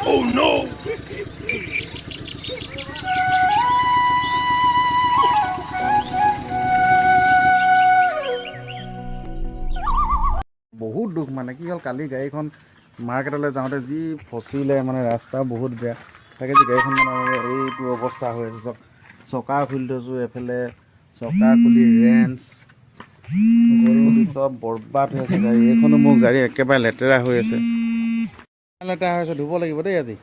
Oh no! বহুত দুখ মানে কি হ'ল কালি গাড়ীখন মাৰ্কেটলৈ যাওঁতে যি ফচিলে মানে ৰাস্তা বহুত বেয়া তাকে যে গাড়ীখন মানে এইটো অৱস্থা হৈ আছে চকা খুলি থৈছোঁ এফালে চকা খুলি ৰেঞ্চ চব বৰবাদ হৈ আছে গাড়ী এইখনো মোৰ গাড়ী একেবাৰে লেতেৰা হৈ আছে লেতেৰা হৈ আছে ধুব লাগিব দেই আজি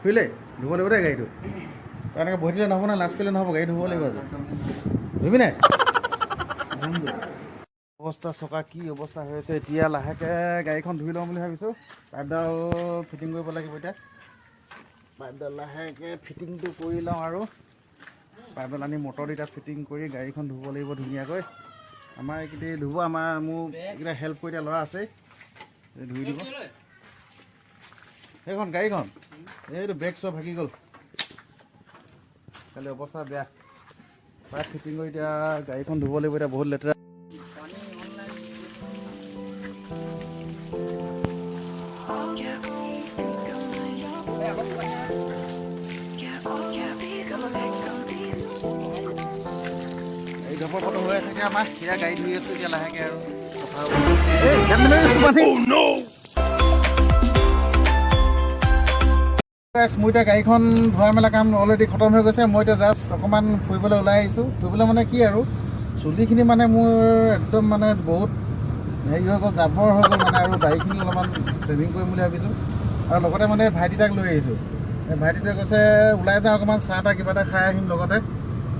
বুজিলে ধুব লাগিব দেই গাড়ীটো এনেকৈ বহি দিলে নহ'ব না লাজ কৰিলে নহ'ব গাড়ী ধুব লাগিব আজি ধুবি নাই অৱস্থা চকা কি অৱস্থা হৈ আছে এতিয়া লাহেকৈ গাড়ীখন ধুই লওঁ বুলি ভাবিছোঁ পাইপডাল ফিটিং কৰিব লাগিব এতিয়া পাইপডাল লাহেকৈ ফিটিংটো কৰি লওঁ আৰু পাইপডাল আনি মটৰ দি তাত ফিটিং কৰি গাড়ীখন ধুব লাগিব ধুনীয়াকৈ আমাৰ এইকেইটা ধুব মোৰ এইকেইটা হেল্প কৰি দিয়া ল'ৰা আছে ধুই দিব সেইখন গাড়ীখন এইটো ব্ৰেক চব ভাগি গ'ল কালি অৱস্থা বেয়া পাইপ ফিটিং কৰি এতিয়া গাড়ীখন ধুব লাগিব এতিয়া বহুত লেতেৰা হৈ থাকে আমাৰ এতিয়া গাড়ী ধুই আছোঁ এতিয়া লাহেকৈ আৰু মোৰ এতিয়া গাড়ীখন ধোৱা মেলা কাম অলৰেডি খতম হৈ গৈছে মই এতিয়া জাষ্ট অকণমান ফুৰিবলৈ ওলাই আহিছোঁ ফুৰিবলৈ মানে কি আৰু চুলিখিনি মানে মোৰ একদম মানে বহুত হেৰি হৈ গ'ল জাবৰ হৈ গ'ল মানে আৰু দাড়িখিনি অলপমান ছেভিং কৰিম বুলি ভাবিছোঁ আৰু লগতে মানে ভাইটিটাক লৈ আহিছোঁ এই ভাইটিটোৱে কৈছে ওলাই যাওঁ অকণমান চাহ তাহ কিবা এটা খাই আহিম লগতে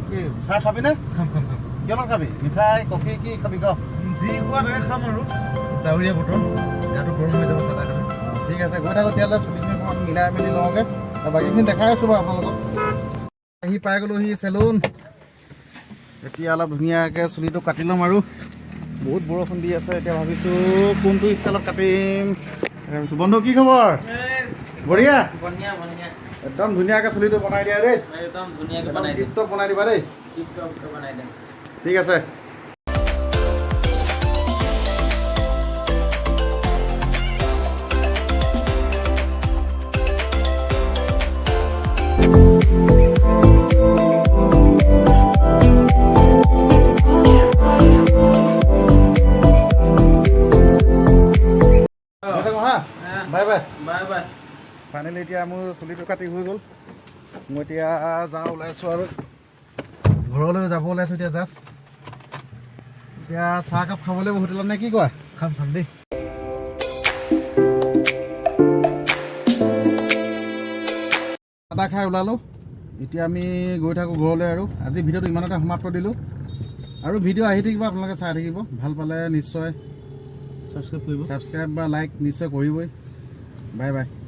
কি চাহ খাবিনে কিমান খাবি মিঠাই কফি কি খাবি ক যি খোৱা তাকে খাম আৰু ডাৱৰীয়া বতৰ ইয়াতো গৰম হৈ যাব চাহ তাহ খালে ঠিক আছে গৈ থাকোঁ তেতিয়াহ'লে চুলিখিনি অকণমান মিলাই মেলি লওঁগৈ আৰু বাকীখিনি দেখাই আছোঁ বাৰু আপোনালোকক আহি পাই গ'লোহি চেলুন এতিয়া অলপ ধুনীয়াকৈ চুলিটো কাটি ল'ম আৰু বহুত বৰষুণ দি আছে এতিয়া ভাবিছোঁ কোনটো ষ্টাইলত কাটিম ভাবিছোঁ বন্ধু কি খবৰ বঢ়িয়া একদম ধুনীয়াকৈ চুলিটো বনাই দিয়া দেই একদম ধুনীয়াকৈ বনাই দিবা দেই ঠিক আছে bye bye bye bye finally এতিয়া মোৰ চুলিটো কাটি হৈ গ'ল মই এতিয়া যাওঁ ওলাইছোঁ আৰু ঘৰলৈ যাব ওলাইছোঁ এতিয়া জাষ্ট এতিয়া চাহ একাপ খাব লাগিব হোটেলত নে কি কোৱা খাম দেই চাহ খাই ওলালোঁ এতিয়া আমি গৈ থাকোঁ ঘৰলৈ আৰু আজি ভিডিঅ'টো ইমানতে সমাপ্ত দিলোঁ আৰু ভিডিঅ' আহি থাকিব আপোনালোকে চাই থাকিব ভাল পালে নিশ্চয় ছাবস্ক্ৰাইব বা লাইক নিশ্চয় কৰিবই বাই বাই